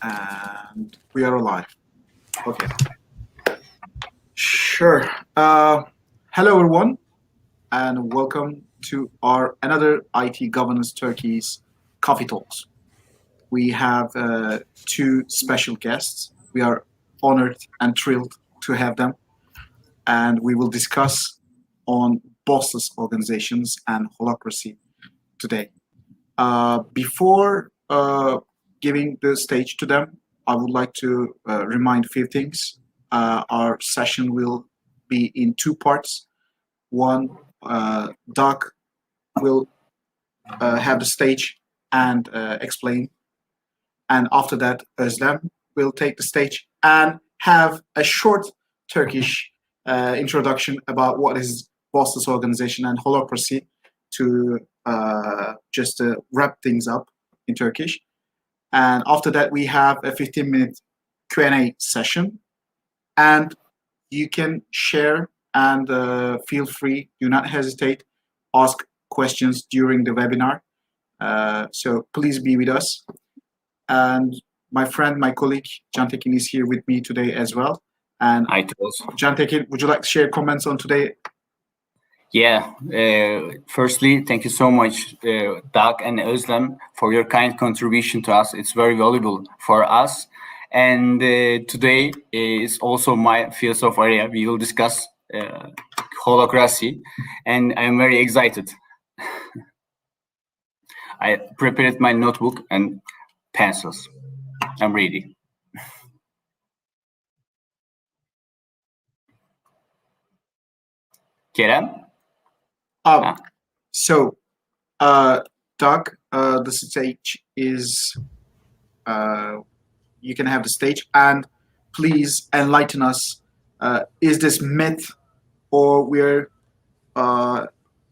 And we are alive. Okay. Sure. Hello, everyone, and welcome to our another IT Governance Turkey's Coffee Talks. We have two special guests. We are honored and thrilled to have them, and we will discuss on Bossless organizations and Holacracy today. Before giving the stage to them, I would like to remind a few things. Our session will be in two parts. One, Doug will have the stage and explain. And after that, Özlem will take the stage and have a short Turkish introduction about what is Bossless organization and Holocracy to just wrap things up in Turkish. And after that, we have a 15-minute Q&A session. And you can share and feel free, do not hesitate, ask questions during the webinar. So please be with us. And my friend, my colleague, Can Tekin is here with me today as well. And Can Tekin, would you like to share comments on today? Yeah, firstly, thank you so much, Doug and Özlem, for your kind contribution to us. It's very valuable for us. And today is also my field of area. We will discuss Holocracy, and I'm very excited. I prepared my notebook and pencils. I'm ready. Kerem? So, Doug, the stage is, you can have the stage, and please enlighten us. Is this myth, or we're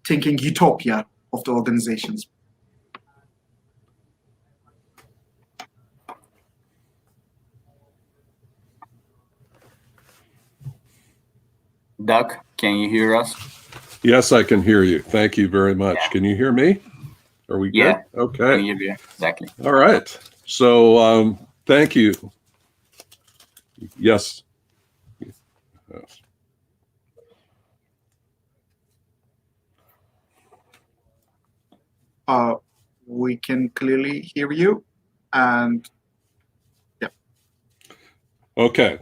thinking utopia of the organizations? Doug, can you hear us? Yes, I can hear you. Thank you very much. Yeah. Can you hear me? Are we good? Yeah. Okay. Can you hear me? Exactly. All right. So thank you. Yes. We can clearly hear you, and yeah. Okay.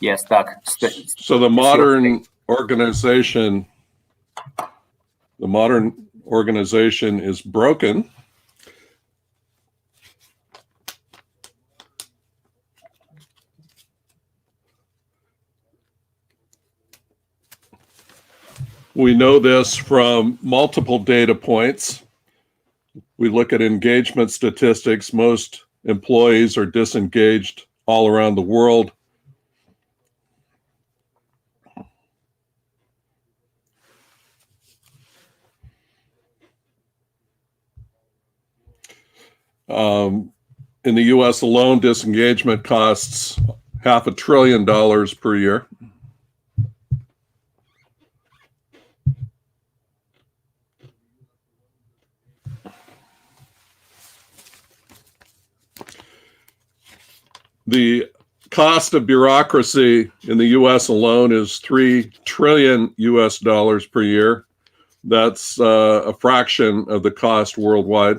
Yes, Doug. So the modern organization is broken. We know this from multiple data points. We look at engagement statistics. Most employees are disengaged all around the world. In the US alone, disengagement costs $500 billion per year. The cost of bureaucracy in the US alone is $3 trillion per year. That's a fraction of the cost worldwide.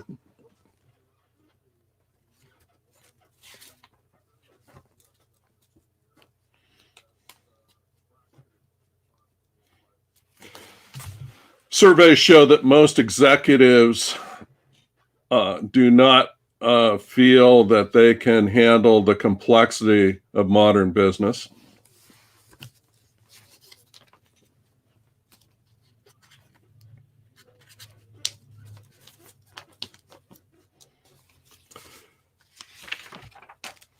Surveys show that most executives do not feel that they can handle the complexity of modern business.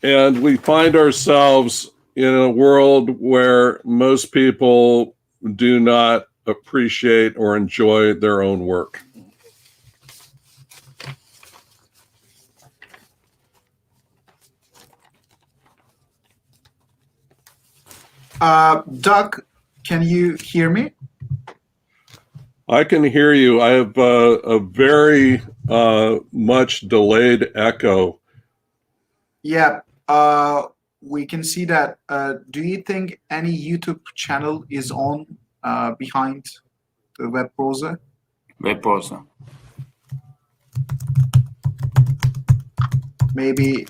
And we find ourselves in a world where most people do not appreciate or enjoy their own work. Doug, can you hear me? I can hear you. I have a very much delayed echo. Yeah, we can see that. Do you think any YouTube channel is on behind the web browser? Web browser. Maybe.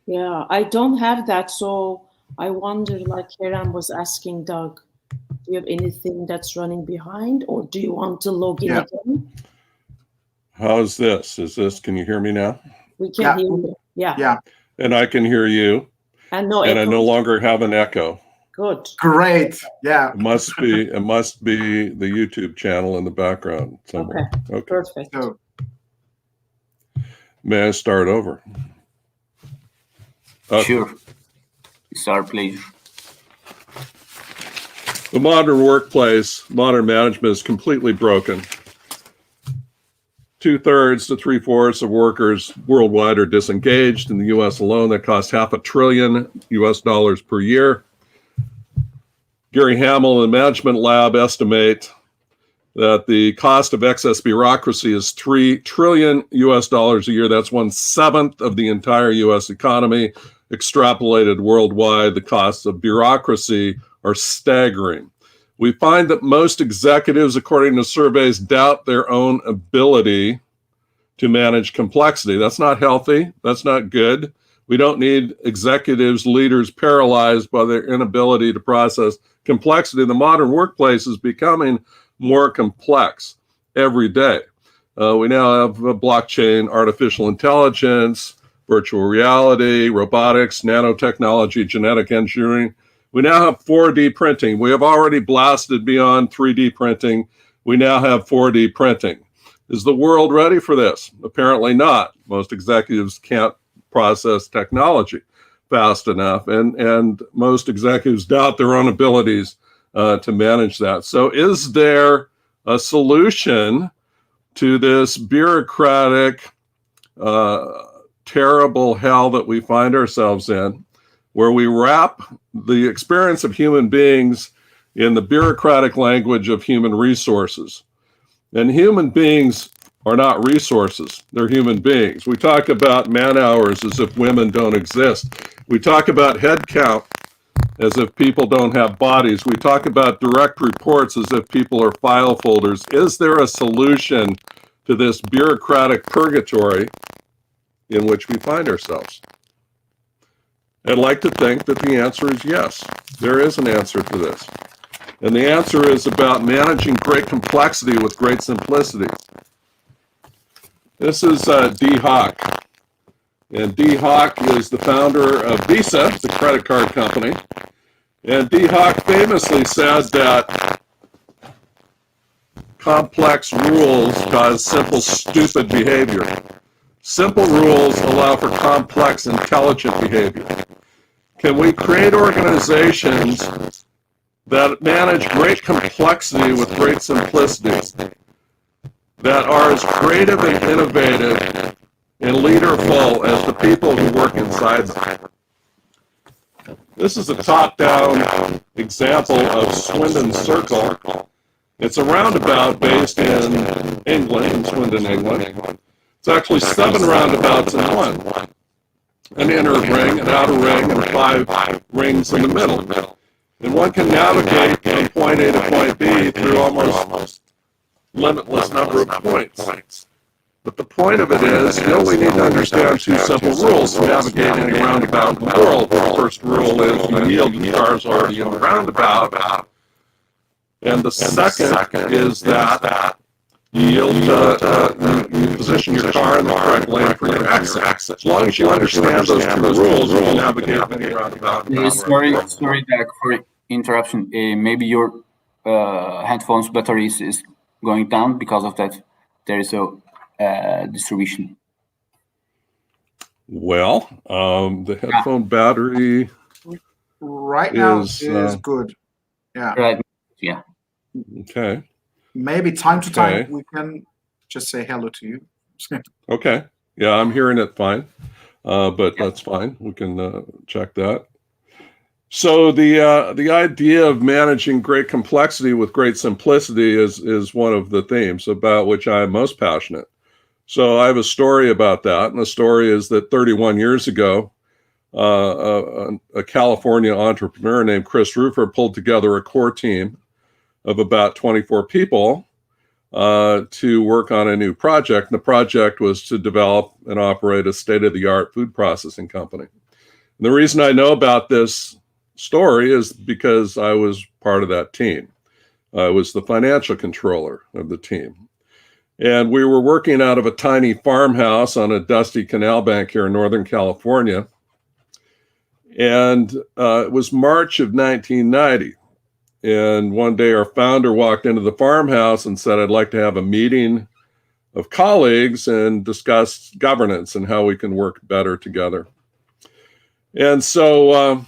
Yeah, I don't have that, so I wonder, like Kerem was asking Doug, do you have anything that's running behind, or do you want to log in again? How's this? Can you hear me now? We can hear you. Yeah. Yeah. And I can hear you. And no And echo. I no longer have an echo. Good. Great. Yeah. It must be the YouTube channel in the background somewhere. Okay. Perfect. So, may I start over? Sure. It's our pleasure. The modern workplace, modern management is completely broken. 2/3 to 3/4 of workers worldwide are disengaged. In the US alone, that costs $500 billion US per year. Gary Hamel and Management Lab estimate that the cost of excess bureaucracy is $3 trillion US a year. That's 1/7 of the entire US economy. Extrapolated worldwide, the costs of bureaucracy are staggering. We find that most executives, according to surveys, doubt their own ability to manage complexity. That's not healthy. That's not good. We don't need executives, leaders paralyzed by their inability to process complexity. The modern workplace is becoming more complex every day. We now have blockchain, artificial intelligence, virtual reality, robotics, nanotechnology, genetic engineering. We now have 4D printing. We have already blasted beyond 3D printing. We now have 4D printing. Is the world ready for this? Apparently not. Most executives can't process technology fast enough, and most executives doubt their own abilities to manage that. So is there a solution to this bureaucratic, terrible hell that we find ourselves in, where we wrap the experience of human beings in the bureaucratic language of human resources? And human beings are not resources. They're human beings. We talk about man hours as if women don't exist. We talk about head count as if people don't have bodies. We talk about direct reports as if people are file folders. Is there a solution to this bureaucratic purgatory in which we find ourselves? I'd like to think that the answer is yes. There is an answer to this. And the answer is about managing great complexity with great simplicity. This is Dee Hock. And Dee Hock is the founder of Visa, the credit card company. And Dee Hock famously said that complex rules cause simple, stupid behavior. Simple rules allow for complex, intelligent behavior. Can we create organizations that manage great complexity with great simplicity, that are as creative and innovative and leaderful as the people who work inside them? This is a top-down example of Swindon Circle. It's a roundabout based in England, in Swindon, England. It's actually 7 roundabouts in one. An inner ring, an outer ring, and 5 rings in the middle. And one can navigate from point A to point B through almost limitless number of points. But the point of it is, we need to understand 2 simple rules to navigate any roundabout in the world. The first rule is you yield to the cars already in the roundabout. And the second is that you yield you position your car in the correct lane for your exit. As long as you understand those 2 rules, you can navigate any roundabout. Sorry, Doug, for interruption. Maybe your headphones battery is going down. Because of that, there is a distribution. Well, the headphone battery right now is good. Yeah. Right. Yeah. Okay. Maybe time to time we can just say hello to you. Okay. Yeah, I'm hearing it fine. But that's fine. We can check that. So the idea of managing great complexity with great simplicity is one of the themes about which I am most passionate. So I have a story about that. And the story is that 31 years ago, a California entrepreneur named Chris Rufer pulled together a core team of about 24 people to work on a new project. And the project was to develop and operate a state-of-the-art food processing company. And the reason I know about this story is because I was part of that team. I was the financial controller of the team. And we were working out of a tiny farmhouse on a dusty canal bank here in Northern California. And it was March of 1990. And one day our founder walked into the farmhouse and said, I'd like to have a meeting of colleagues and discuss governance and how we can work better together. And so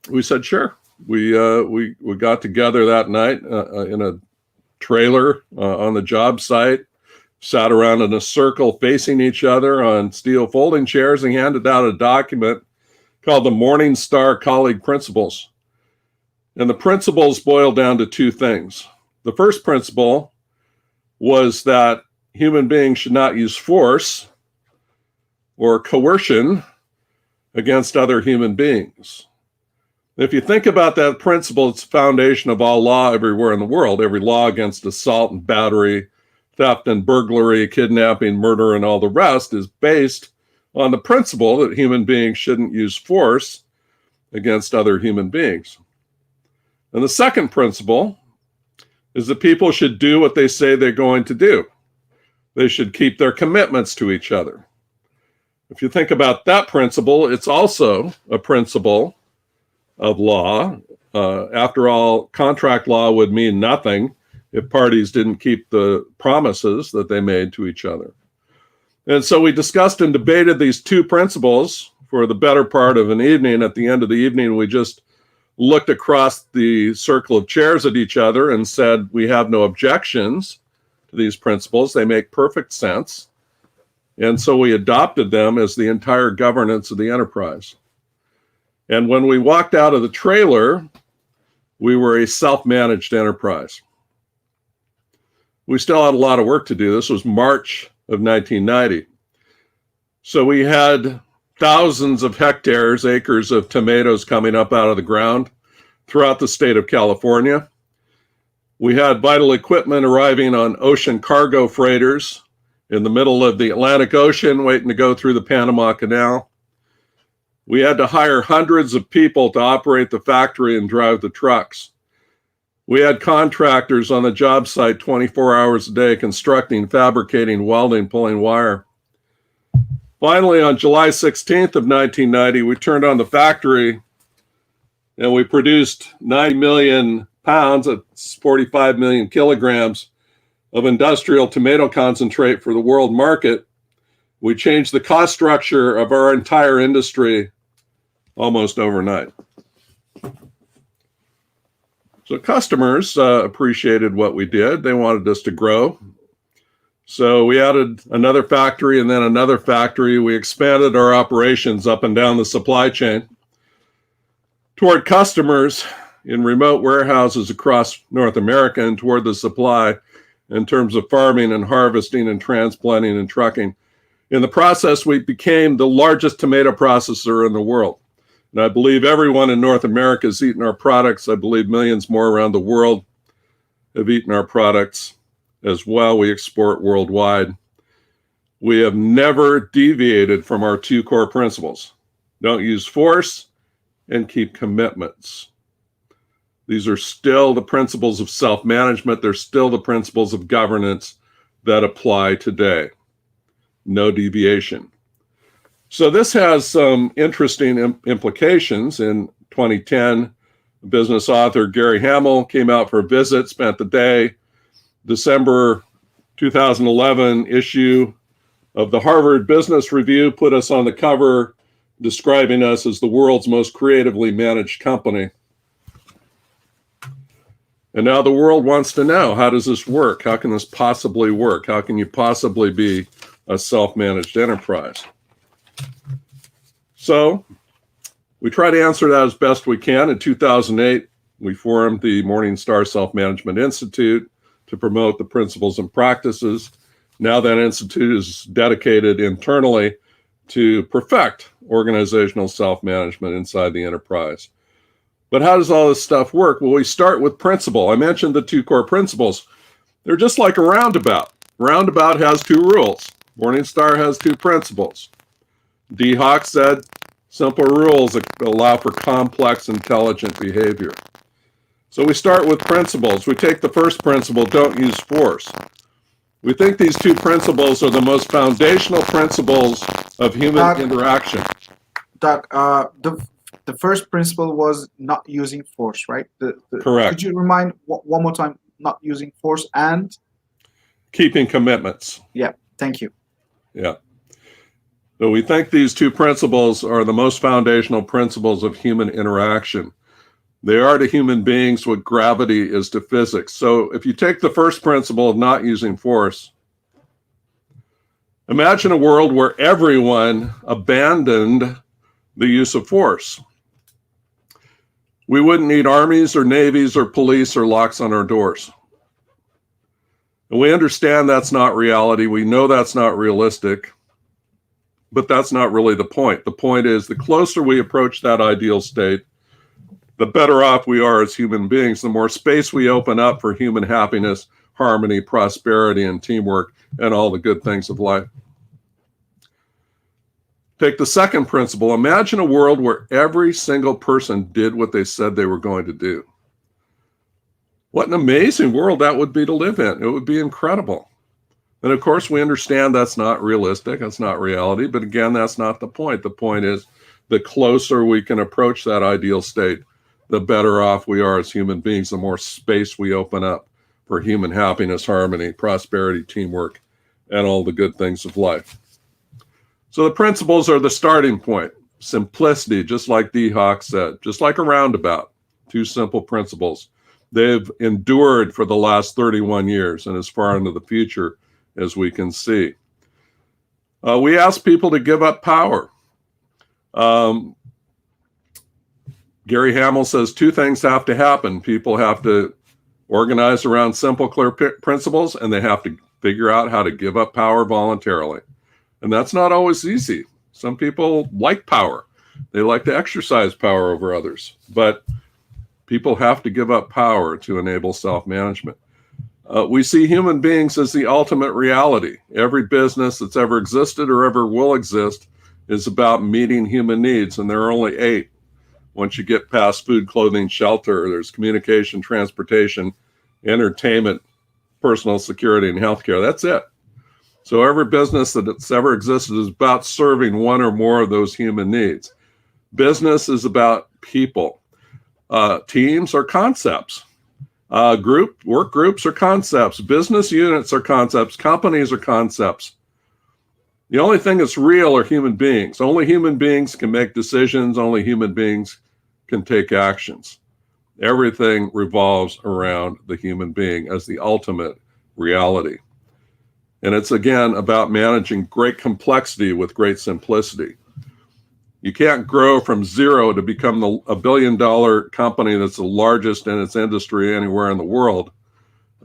we said, sure. We got together that night in a trailer on the job site, sat around in a circle facing each other on steel folding chairs, and handed out a document called the Morningstar Colleague Principles. And the principles boiled down to two things. The first principle was that human beings should not use force or coercion against other human beings. If you think about that principle, it's the foundation of all law everywhere in the world. Every law against assault and battery, theft and burglary, kidnapping, murder, and all the rest is based on the principle that human beings shouldn't use force against other human beings. And the second principle is that people should do what they say they're going to do. They should keep their commitments to each other. If you think about that principle, it's also a principle of law. After all, contract law would mean nothing if parties didn't keep the promises that they made to each other. And so we discussed and debated these two principles for the better part of an evening. At the end of the evening, we just looked across the circle of chairs at each other and said, we have no objections to these principles. They make perfect sense. And so we adopted them as the entire governance of the enterprise. And when we walked out of the trailer, we were a self-managed enterprise. We still had a lot of work to do. This was March of 1990. So we had thousands of hectares, acres of tomatoes coming up out of the ground throughout the state of California. We had vital equipment arriving on ocean cargo freighters in the middle of the Atlantic Ocean, waiting to go through the Panama Canal. We had to hire hundreds of people to operate the factory and drive the trucks. We had contractors on the job site 24 hours a day, constructing, fabricating, welding, pulling wire. Finally, on July 16th of 1990, we turned on the factory and we produced 9 million pounds, that's 45 million kilograms of industrial tomato concentrate for the world market. We changed the cost structure of our entire industry almost overnight. So customers appreciated what we did. They wanted us to grow. So we added another factory and then another factory. We expanded our operations up and down the supply chain toward customers in remote warehouses across North America and toward the supply in terms of farming and harvesting and transplanting and trucking. In the process, we became the largest tomato processor in the world. And I believe everyone in North America has eaten our products. I believe millions more around the world have eaten our products as well. We export worldwide. We have never deviated from our two core principles. Don't use force and keep commitments. These are still the principles of self-management. They're still the principles of governance that apply today. No deviation. So this has some interesting implications. In 2010, business author Gary Hamel came out for a visit, spent the day. December 2011 issue of the Harvard Business Review put us on the cover, describing us as the world's most creatively managed company. And now the world wants to know, how does this work? How can this possibly work? How can you possibly be a self-managed enterprise? So we try to answer that as best we can. In 2008, we formed the Morningstar Self-Management Institute to promote the principles and practices Now that institute is dedicated internally to perfect organizational self-management inside the enterprise. But how does all this stuff work? Well, we start with principle. I mentioned the 2 core principles. They're just like a roundabout. Roundabout has 2 rules. Morningstar has 2 principles. D. Hawk said, simple rules allow for complex, intelligent behavior. So we start with principles. We take the first principle, don't use force. We think these 2 principles are the most foundational principles of human interaction. Doug, the first principle was not using force, right? Correct. Could you remind one more time, not using force and? Keeping commitments. Yeah, thank you. Yeah. So we think these 2 principles are the most foundational principles of human interaction. They are to human beings what gravity is to physics. So if you take the first principle of not using force, imagine a world where everyone abandoned the use of force. We wouldn't need armies or navies or police or locks on our doors. And we understand that's not reality. We know that's not realistic, but that's not really the point. The point is the closer we approach that ideal state, the better off we are as human beings, the more space we open up for human happiness, harmony, prosperity, and teamwork, and all the good things of life. Take the second principle. Imagine a world where every single person did what they said they were going to do. What an amazing world that would be to live in. It would be incredible. And of course, we understand that's not realistic. That's not reality. But again, that's not the point. The point is the closer we can approach that ideal state, the better off we are as human beings, the more space we open up for human happiness, harmony, prosperity, teamwork, and all the good things of life. So the principles are the starting point. Simplicity, just like D. Hawk said, just like a roundabout, 2 simple principles. They've endured for the last 31 years and as far into the future as we can see. We ask people to give up power. Gary Hamel says 2 things have to happen. People have to organize around simple, clear principles, and they have to figure out how to give up power voluntarily. And that's not always easy. Some people like power. They like to exercise power over others. But people have to give up power to enable self-management. We see human beings as the ultimate reality. Every business that's ever existed or ever will exist is about meeting human needs, and there are only 8. Once you get past food, clothing, shelter, there's communication, transportation, entertainment, personal security, and healthcare. That's it. So every business that's ever existed is about serving one or more of those human needs. Business is about people. Teams are concepts. Work groups are concepts. Business units are concepts. Companies are concepts. The only thing that's real are human beings. Only human beings can make decisions. Only human beings can take actions. Everything revolves around the human being as the ultimate reality. And it's, again, about managing great complexity with great simplicity. You can't grow from 0 to become a billion-dollar company that's the largest in its industry anywhere in the world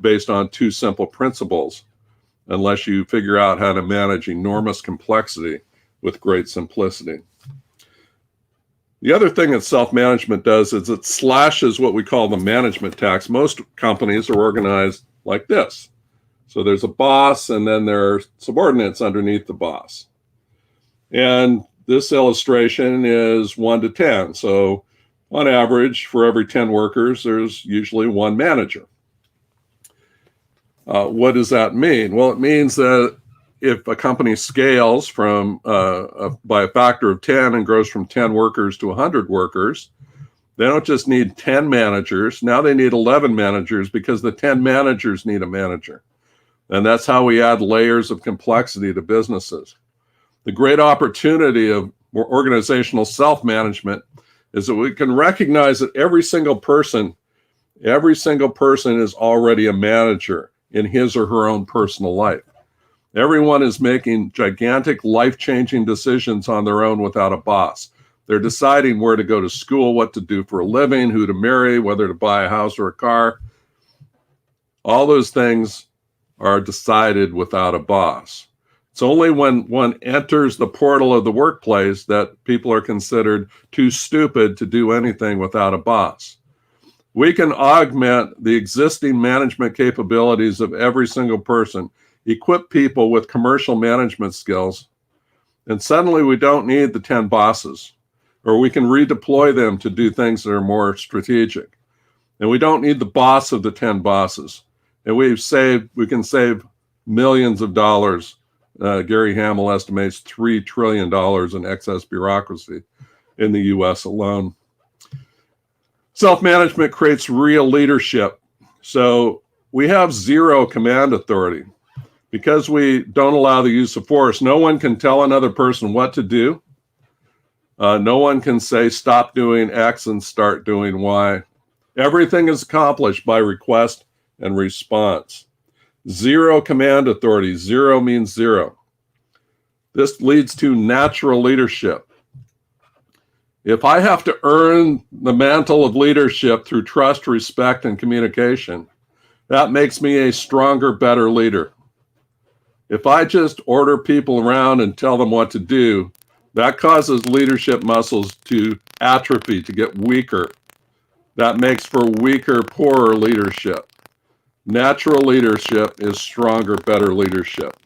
based on 2 simple principles unless you figure out how to manage enormous complexity with great simplicity. The other thing that self-management does is it slashes what we call the management tax. Most companies are organized like this. So there's a boss, and then there are subordinates underneath the boss. And this illustration is 1 to 10. So on average, for every 10 workers, there's usually 1 manager. What does that mean? Well, it means that if a company scales from by a factor of 10 and grows from 10 workers to 100 workers, they don't just need 10 managers. Now they need 11 managers because the 10 managers need a manager. And that's how we add layers of complexity to businesses. The great opportunity of organizational self-management is that we can recognize that every single person is already a manager in his or her own personal life. Everyone is making gigantic life-changing decisions on their own without a boss. They're deciding where to go to school, what to do for a living, who to marry, whether to buy a house or a car. All those things are decided without a boss. It's only when one enters the portal of the workplace that people are considered too stupid to do anything without a boss. We can augment the existing management capabilities of every single person, equip people with commercial management skills, and suddenly we don't need the 10 bosses, or we can redeploy them to do things that are more strategic. And we don't need the boss of the 10 bosses. And we can save millions of dollars. Gary Hamel estimates $3 trillion in excess bureaucracy in the US alone. Self-management creates real leadership. So we have zero command authority. Because we don't allow the use of force, no one can tell another person what to do. No one can say, stop doing X and start doing Y. Everything is accomplished by request and response. Zero command authority. Zero means zero. This leads to natural leadership. If I have to earn the mantle of leadership through trust, respect, and communication, that makes me a stronger, better leader. If I just order people around and tell them what to do, that causes leadership muscles to atrophy, to get weaker. That makes for weaker, poorer leadership. Natural leadership is stronger, better leadership.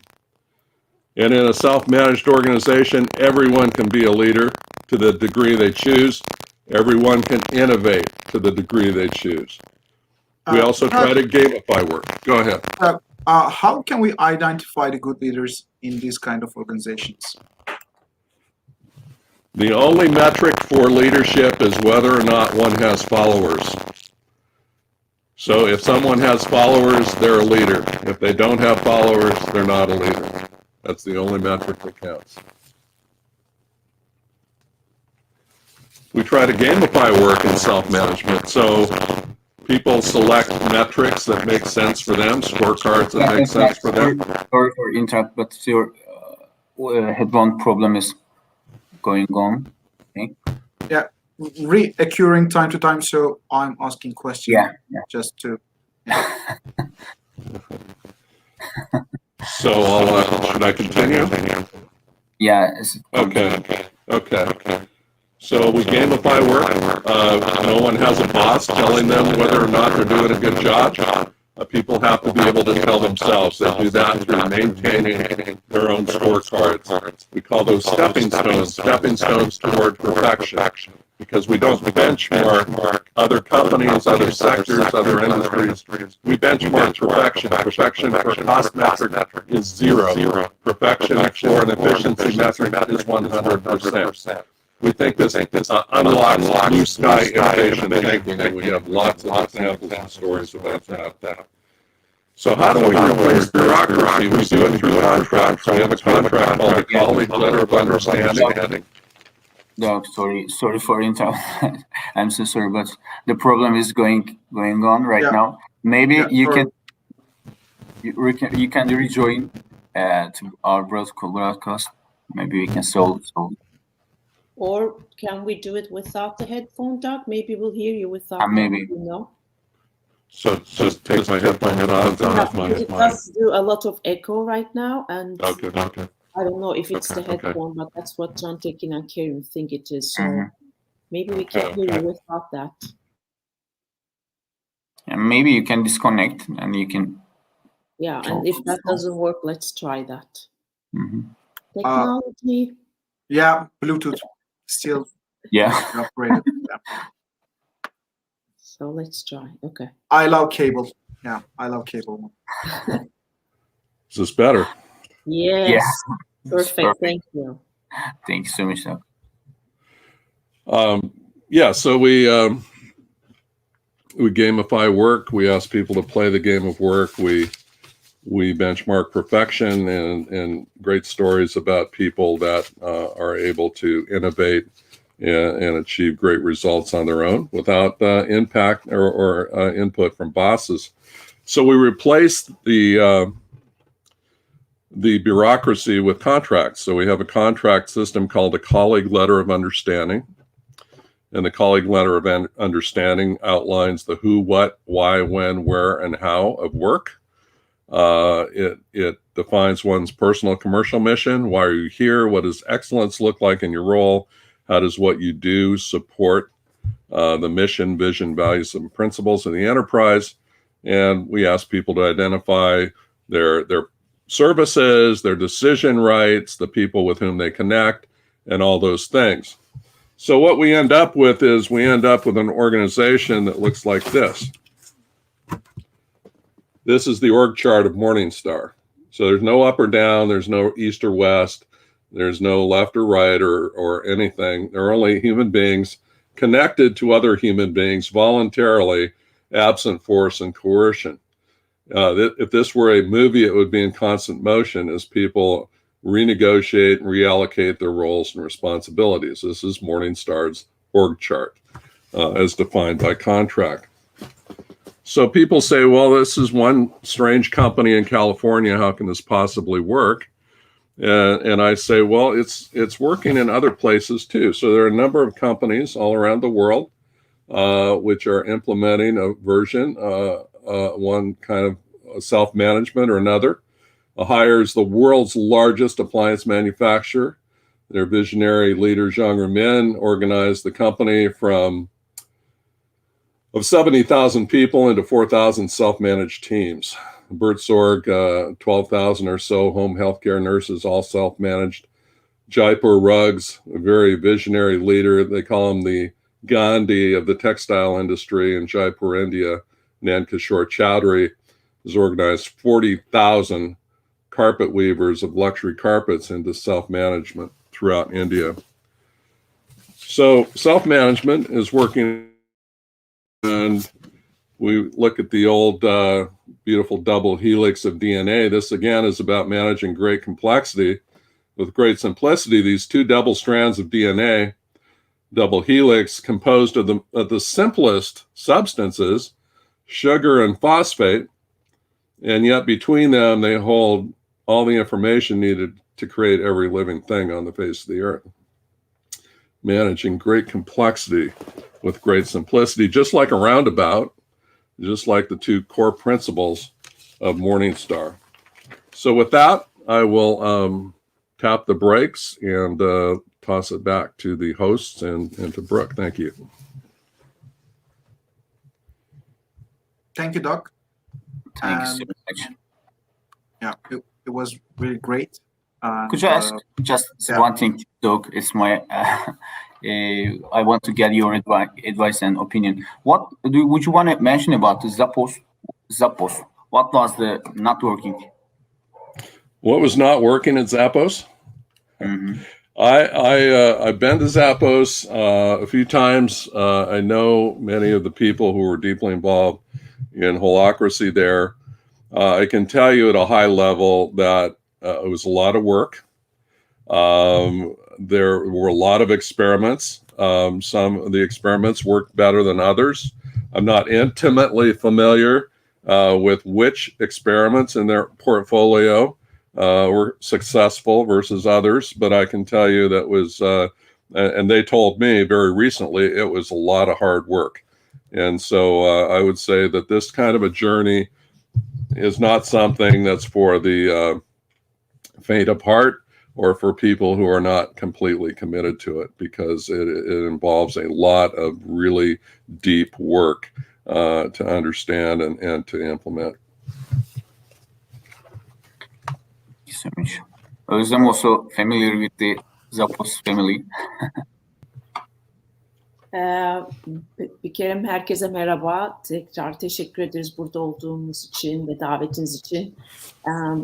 And in a self-managed organization, everyone can be a leader to the degree they choose. Everyone can innovate to the degree they choose. We also try to gamify work. Go ahead. How can we identify the good leaders in these kind of organizations? The only metric for leadership is whether or not one has followers. So if someone has followers, they're a leader. If they don't have followers, they're not a leader. That's the only metric that counts. We try to gamify work in self-management. So people select metrics that make sense for them, scorecards that make sense for them. Sorry for interrupt, but your headphone problem is going on. Okay. Yeah, reoccurring time to time, so I'm asking questions just to. So should I continue? Yeah. Okay. So we gamify work. No one has a boss telling them whether or not they're doing a good job. People have to be able to tell themselves. They do that through maintaining their own scorecards. We call those stepping stones toward perfection. Because we don't benchmark other companies, other sectors, other industries. We benchmark perfection. Perfection for a cost metric is 0. Perfection for an efficiency metric is 100%. We think this unlocks blue sky innovation thinking, and we have lots of examples and stories about that. So how do we replace bureaucracy? We do it through contracts. We have a contract called the Colleague Letter of Understanding. No, sorry for interrupting. I'm so sorry, but the problem is going on right now. Maybe you can rejoin to our broadcast. Maybe we can solve. Or can we do it without the headphone, Doug? Maybe we'll hear you without. Maybe. So just take my headphone off. It does do a lot of echo right now, and Okay. I don't know if it's the headphone, but that's what John Tekin and Karen think it is. So maybe we can hear you without that. And maybe you can disconnect and you can. Yeah, and if that doesn't work, let's try that. Technology. Bluetooth still. Upgraded. So let's try. Okay. I love cable. Yeah, I love cable. Is this better? Yes. Yeah. Perfect. Thank you. Thank you so much, Doug. So we gamify work. We ask people to play the game of work. We benchmark perfection and great stories about people that are able to innovate and achieve great results on their own without impact or input from bosses. So we replace the bureaucracy with contracts. So we have a contract system called a Colleague Letter of Understanding. And the Colleague Letter of Understanding outlines the who, what, why, when, where, and how of work. It defines one's personal commercial mission. Why are you here? What does excellence look like in your role? How does what you do support the mission, vision, values, and principles of the enterprise? And we ask people to identify their services, their decision rights, the people with whom they connect, and all those things. So what we end up with is an organization that looks like this. This is the org chart of Morningstar. So there's no up or down, there's no east or west, there's no left or right or anything. There are only human beings connected to other human beings voluntarily, absent force and coercion. If this were a movie, it would be in constant motion as people renegotiate and reallocate their roles and responsibilities. This is Morningstar's org chart as defined by contract. So people say, well, this is one strange company in California. How can this possibly work? And I say, well, it's working in other places too. So there are a number of companies all around the world which are implementing a version, one kind of self-management or another. Hires the world's largest appliance manufacturer. Their visionary leader, Jean Ramin, organized the company of 70,000 people into 4,000 self-managed teams. Buurtzorg, 12,000 or so home healthcare nurses, all self-managed. Jaipur Rugs, a very visionary leader. They call him the Gandhi of the textile industry in Jaipur, India. Nankishore Chowdhury has organized 40,000 carpet weavers of luxury carpets into self-management throughout India. So self-management is working, and we look at the old beautiful double helix of DNA. This again is about managing great complexity with great simplicity. These two double strands of DNA, double helix, composed of the simplest substances, sugar and phosphate, and yet between them they hold all the information needed to create every living thing on the face of the earth. Managing great complexity with great simplicity, just like a roundabout, just like the two core principles of Morningstar. So with that, I will tap the brakes and toss it back to the hosts and to Brooke. Thank you. Thank you, Doug. Thank you so much. Yeah, it was really great. Could you ask just one thing, Doug? It's my I want to get your advice and opinion. What would you want to mention about the Zappos? What was the not working? What was not working at Zappos? Mm-hmm. I've been to Zappos a few times. I know many of the people who were deeply involved in Holacracy there. I can tell you at a high level that it was a lot of work. There were a lot of experiments. Some of the experiments worked better than others. I'm not intimately familiar with which experiments in their portfolio were successful versus others, but I can tell you that was, and they told me very recently, it was a lot of hard work. And so I would say that this kind of a journey is not something that's for the faint of heart or for people who are not completely committed to it, because it involves a lot of really deep work to understand and to implement. Thank you so much. I'm also familiar with the Zappos family. Bir kere herkese merhaba. Tekrar teşekkür ederiz burada olduğumuz için ve davetiniz için.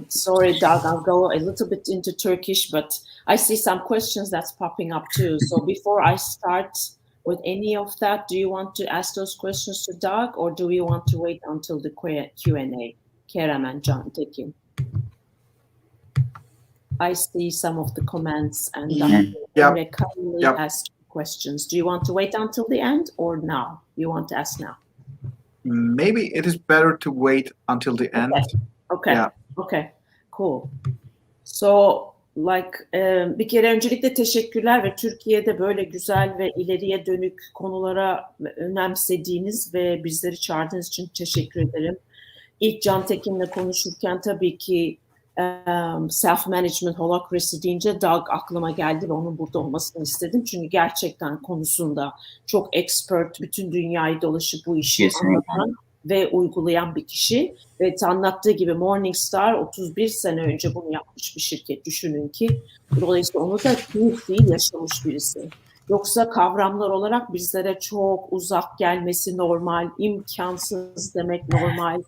Sorry, Doug, I'll go a little bit into Turkish, but I see some questions that's popping up too. So before I start with any of that, do you want to ask those questions to Doug, or do we want to wait until the Q&A? Kerem and John, thank you. I see some of the comments, and kindly ask questions. Do you want to wait until the end or now? You want to ask now? Maybe it is better to wait until the end. Okay. Yeah. Okay. Cool. So bir kere öncelikle teşekkürler ve Türkiye'de böyle güzel ve ileriye dönük konulara önemsediğiniz ve bizleri çağırdığınız için teşekkür ederim. İlk Can Tekin'le konuşurken tabii ki self-management, holacracy deyince Doug aklıma geldi ve onun burada olmasını istedim. Çünkü gerçekten konusunda çok expert, bütün dünyayı dolaşıp bu işi Kesinlikle. anlatan ve uygulayan bir kişi. Ve anlattığı gibi Morningstar 31 sene önce bunu yapmış bir şirket, düşünün ki. Dolayısıyla onu da fiil yaşamış birisi. Yoksa kavramlar olarak bizlere çok uzak gelmesi normal, imkansız demek normal.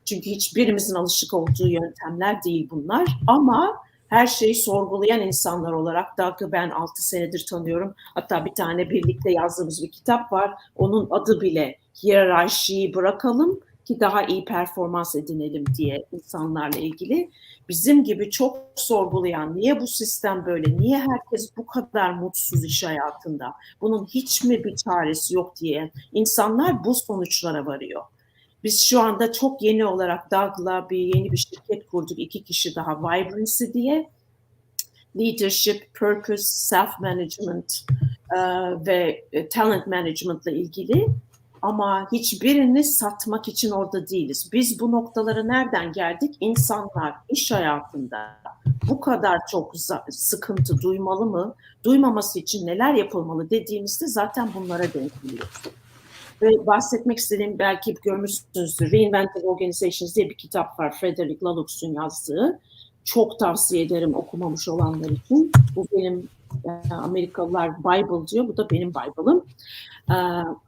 Çünkü hiçbirimizin alışık olduğu yöntemler değil bunlar. Ama her şeyi sorgulayan insanlar olarak Doug'ı ben 6 senedir tanıyorum. Hatta bir tane birlikte yazdığımız bir kitap var. Onun adı bile hiyerarşiyi bırakalım ki daha iyi performans edinelim diye insanlarla ilgili. Bizim gibi çok sorgulayan, niye bu sistem böyle, niye herkes bu kadar mutsuz iş hayatında, bunun hiç mi bir çaresi yok diye insanlar bu sonuçlara varıyor. Biz şu anda çok yeni olarak Doug'la yeni bir şirket kurduk. 2 kişi daha, Vibrancy diye. Leadership, Purpose, Self-Management ve Talent Management'la ilgili. Ama hiçbirini satmak için orada değiliz. Biz bu noktalara nereden geldik? İnsanlar iş hayatında bu kadar çok sıkıntı duymalı mı? Duymaması için neler yapılmalı dediğimizde zaten bunlara denk geliyoruz. Ve bahsetmek istediğim, belki görmüşsünüzdür, Reinventing Organizations diye bir kitap var. Frederick Laloux'un yazdığı. Çok tavsiye ederim okumamış olanlar için. Bu benim, Amerikalılar Bible diyor, bu da benim Bible'ım.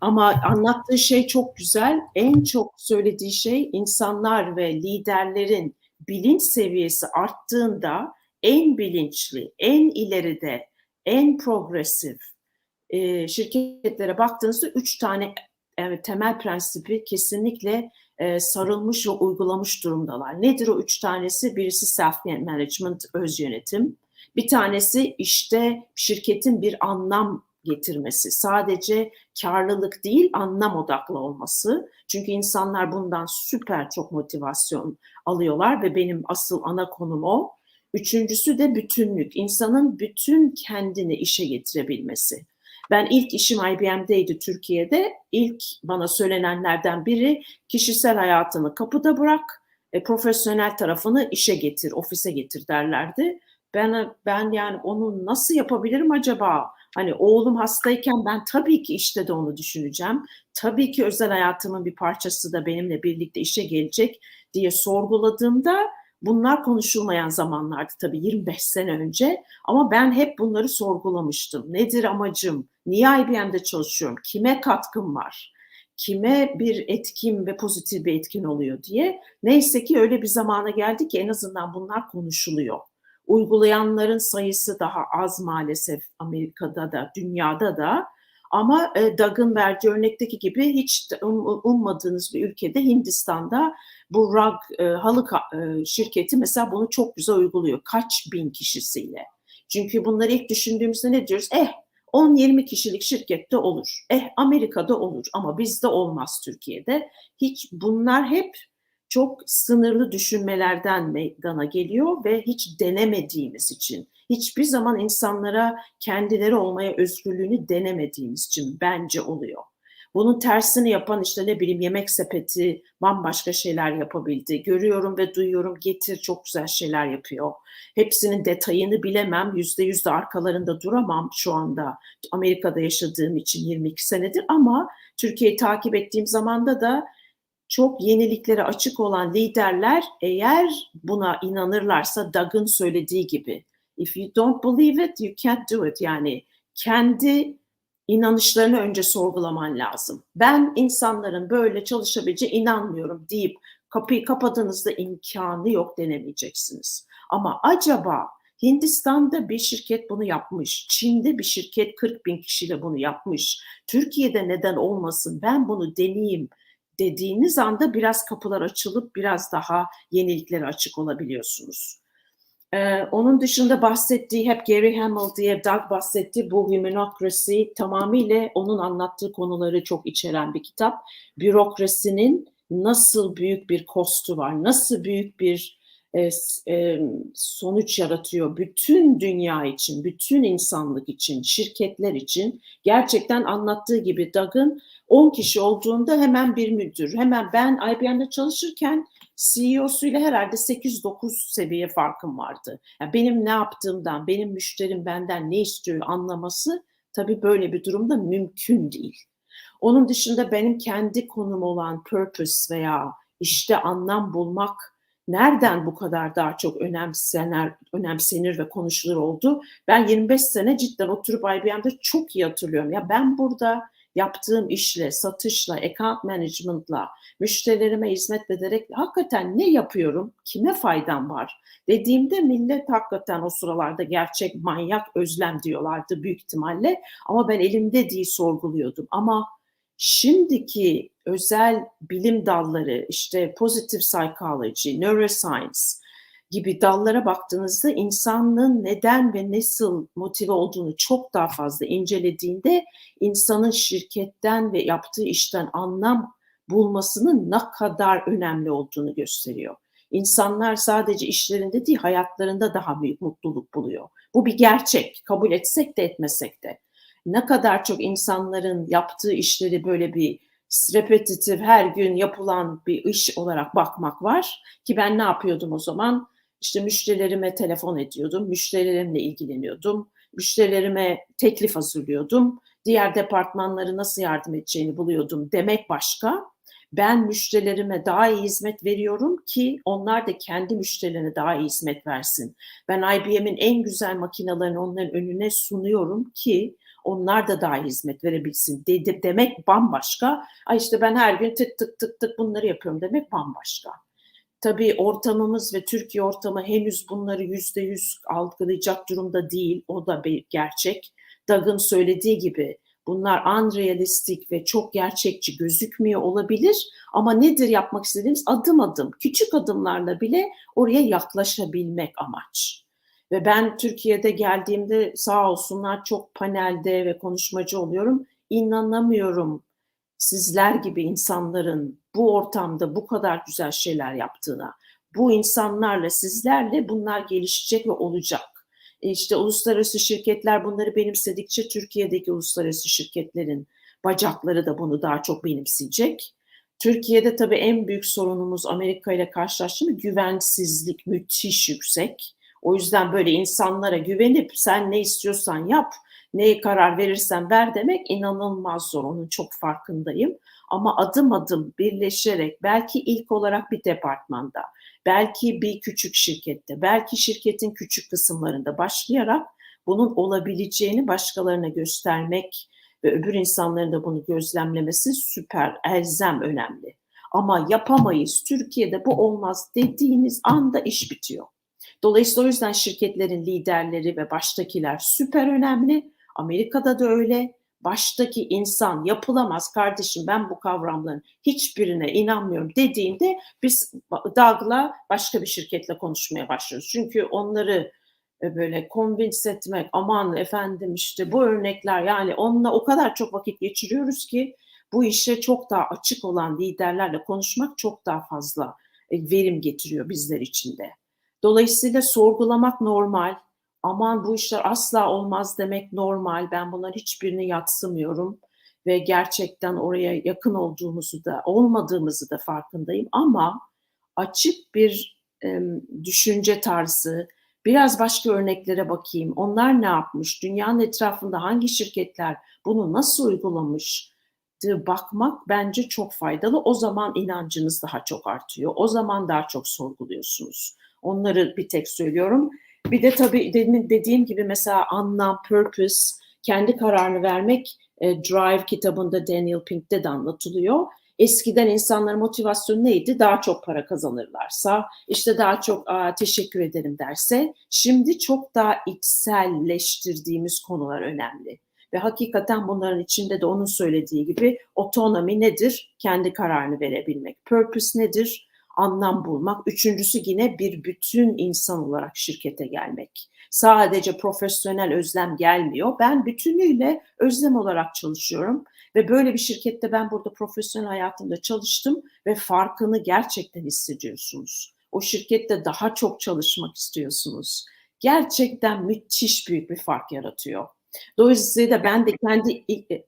Ama anlattığı şey çok güzel. En çok söylediği şey, insanlar ve liderlerin bilinç seviyesi arttığında en bilinçli, en ileride, en progresif şirketlere baktığınızda 3 tane temel prensibi kesinlikle sarılmış ve uygulamış durumdalar. Nedir o 3 tanesi? Birisi self-management, öz yönetim. Bir tanesi işte şirketin bir anlam getirmesi. Sadece karlılık değil, anlam odaklı olması. Çünkü insanlar bundan süper çok motivasyon alıyorlar ve benim asıl ana konum o. Üçüncüsü de bütünlük. İnsanın bütün kendini işe getirebilmesi. Ben ilk işim IBM'deydi Türkiye'de. İlk bana söylenenlerden biri, kişisel hayatını kapıda bırak, profesyonel tarafını işe getir, ofise getir derlerdi. Ben yani onu nasıl yapabilirim acaba? Hani oğlum hastayken ben tabii ki işte de onu düşüneceğim. Tabii ki özel hayatımın bir parçası da benimle birlikte işe gelecek diye sorguladığımda, bunlar konuşulmayan zamanlardı tabii 25 sene önce, ama ben hep bunları sorgulamıştım. Nedir amacım? Niye IBM'de çalışıyorum? Kime katkım var? Kime bir etkim ve pozitif bir etkin oluyor diye. Neyse ki öyle bir zamana geldi ki en azından bunlar konuşuluyor. Uygulayanların sayısı daha az maalesef, Amerika'da da, dünyada da. Ama Doug'ın verdiği örnekteki gibi hiç ummadığınız bir ülkede, Hindistan'da, bu rug halı şirketi mesela bunu çok güzel uyguluyor. Kaç bin kişisiyle. Çünkü bunları ilk düşündüğümüzde ne diyoruz? 10-20 kişilik şirkette olur. Amerika'da olur ama bizde olmaz, Türkiye'de. Hiç, bunlar hep çok sınırlı düşünmelerden meydana geliyor ve hiç denemediğimiz için. Hiçbir zaman insanlara kendileri olmaya özgürlüğünü denemediğimiz için bence oluyor. Bunun tersini yapan, işte ne bileyim, Yemek Sepeti bambaşka şeyler yapabildi. Görüyorum ve duyuyorum, Getir çok güzel şeyler yapıyor. Hepsinin detayını bilemem, %100 de arkalarında duramam şu anda. Amerika'da yaşadığım için 22 senedir, ama Türkiye'yi takip ettiğim zamanda da çok yeniliklere açık olan liderler, eğer buna inanırlarsa, Doug'ın söylediği gibi, if you don't believe it, you can't do it. Yani kendi inanışlarını önce sorgulaman lazım. Ben insanların böyle çalışabileceğine inanmıyorum deyip kapıyı kapadığınızda imkanı yok, denemeyeceksiniz. Ama acaba Hindistan'da bir şirket bunu yapmış, Çin'de bir şirket 40 bin kişiyle bunu yapmış, Türkiye'de neden olmasın, ben bunu deneyeyim dediğiniz anda biraz kapılar açılıp biraz daha yeniliklere açık olabiliyorsunuz. Onun dışında bahsettiği, hep Gary Hamel diye Doug bahsetti, bu Holocracy tamamıyla onun anlattığı konuları çok içeren bir kitap. Bürokrasinin nasıl büyük bir kostu var, nasıl büyük bir sonuç yaratıyor bütün dünya için, bütün insanlık için, şirketler için. Gerçekten anlattığı gibi Doug'ın 10 kişi olduğunda hemen bir müdür. Hemen ben IBM'de çalışırken CEO'suyla herhalde 8-9 seviye farkım vardı. Yani benim ne yaptığımdan, benim müşterim benden ne istiyor anlaması tabii böyle bir durumda mümkün değil. Onun dışında benim kendi konum olan purpose veya işte anlam bulmak nereden bu kadar daha çok önemsenir ve konuşulur oldu? Ben 25 sene cidden oturup IBM'de çok iyi hatırlıyorum. Ya ben burada yaptığım işle, satışla, account management'la, müşterilerime hizmet ederek hakikaten ne yapıyorum, kime faydam var dediğimde millet hakikaten o sıralarda gerçek manyak Özlem diyorlardı büyük ihtimalle. Ama ben elimde değil sorguluyordum. Ama şimdiki özel bilim dalları, işte positive psychology, neuroscience gibi dallara baktığınızda insanlığın neden ve nasıl motive olduğunu çok daha fazla incelediğinde insanın şirketten ve yaptığı işten anlam bulmasının ne kadar önemli olduğunu gösteriyor. İnsanlar sadece işlerinde değil, hayatlarında daha büyük mutluluk buluyor. Bu bir gerçek, kabul etsek de etmesek de. Ne kadar çok insanların yaptığı işleri böyle bir repetitif, her gün yapılan bir iş olarak bakmak var ki ben ne yapıyordum o zaman? İşte müşterilerime telefon ediyordum, müşterilerimle ilgileniyordum, müşterilerime teklif hazırlıyordum, diğer departmanları nasıl yardım edeceğini buluyordum demek başka. Ben müşterilerime daha iyi hizmet veriyorum ki onlar da kendi müşterilerine daha iyi hizmet versin. Ben IBM'in en güzel makinelerini onların önüne sunuyorum ki onlar da daha iyi hizmet verebilsin demek bambaşka. Ay işte ben her gün tık tık tık tık bunları yapıyorum demek bambaşka. Tabii ortamımız ve Türkiye ortamı henüz bunları %100 algılayacak durumda değil. O da bir gerçek. Doug'ın söylediği gibi bunlar unrealistik ve çok gerçekçi gözükmüyor olabilir. Ama nedir yapmak istediğimiz? Adım adım, küçük adımlarla bile oraya yaklaşabilmek amaç. Ve ben Türkiye'de geldiğimde sağ olsunlar çok panelde ve konuşmacı oluyorum. İnanamıyorum sizler gibi insanların bu ortamda bu kadar güzel şeyler yaptığına. Bu insanlarla, sizlerle bunlar gelişecek ve olacak. İşte uluslararası şirketler bunları benimsedikçe Türkiye'deki uluslararası şirketlerin bacakları da bunu daha çok benimseyecek. Türkiye'de tabii en büyük sorunumuz Amerika ile karşılaştığımız güvensizlik müthiş yüksek. O yüzden böyle insanlara güvenip sen ne istiyorsan yap, neye karar verirsen ver demek inanılmaz zor. Onun çok farkındayım. Ama adım adım birleşerek belki ilk olarak bir departmanda, belki bir küçük şirkette, belki şirketin küçük kısımlarında başlayarak bunun olabileceğini başkalarına göstermek ve öbür insanların da bunu gözlemlemesi süper, elzem önemli. Ama yapamayız, Türkiye'de bu olmaz dediğiniz anda iş bitiyor. Dolayısıyla o yüzden şirketlerin liderleri ve baştakiler süper önemli. Amerika'da da öyle. Baştaki insan yapılamaz kardeşim ben bu kavramların hiçbirine inanmıyorum dediğinde biz Doug'la başka bir şirketle konuşmaya başlıyoruz. Çünkü onları böyle convince etmek aman efendim işte bu örnekler yani onunla o kadar çok vakit geçiriyoruz ki bu işe çok daha açık olan liderlerle konuşmak çok daha fazla verim getiriyor bizler için de. Dolayısıyla sorgulamak normal. Aman bu işler asla olmaz demek normal. Ben bunların hiçbirini yadsımıyorum ve gerçekten oraya yakın olduğumuzu da olmadığımızı da farkındayım ama açık bir düşünce tarzı, biraz başka örneklere bakayım. Onlar ne yapmış? Dünyanın etrafında hangi şirketler bunu nasıl uygulamış? Bakmak bence çok faydalı. O zaman inancınız daha çok artıyor. O zaman daha çok sorguluyorsunuz. Onları bir tek söylüyorum. Bir de tabii dediğim gibi mesela anlam, purpose, kendi kararını vermek Drive kitabında Daniel Pink'te de anlatılıyor. Eskiden insanların motivasyonu neydi? Daha çok para kazanırlarsa, işte daha çok teşekkür ederim derse. Şimdi çok daha içselleştirdiğimiz konular önemli. Ve hakikaten bunların içinde de onun söylediği gibi otonomi nedir? Kendi kararını verebilmek. Purpose nedir? Anlam bulmak. Üçüncüsü yine bir bütün insan olarak şirkete gelmek. Sadece profesyonel Özlem gelmiyor. Ben bütünüyle Özlem olarak çalışıyorum. Ve böyle bir şirkette ben burada profesyonel hayatımda çalıştım ve farkını gerçekten hissediyorsunuz. o şirkette daha çok çalışmak istiyorsunuz. Gerçekten müthiş büyük bir fark yaratıyor. Dolayısıyla ben de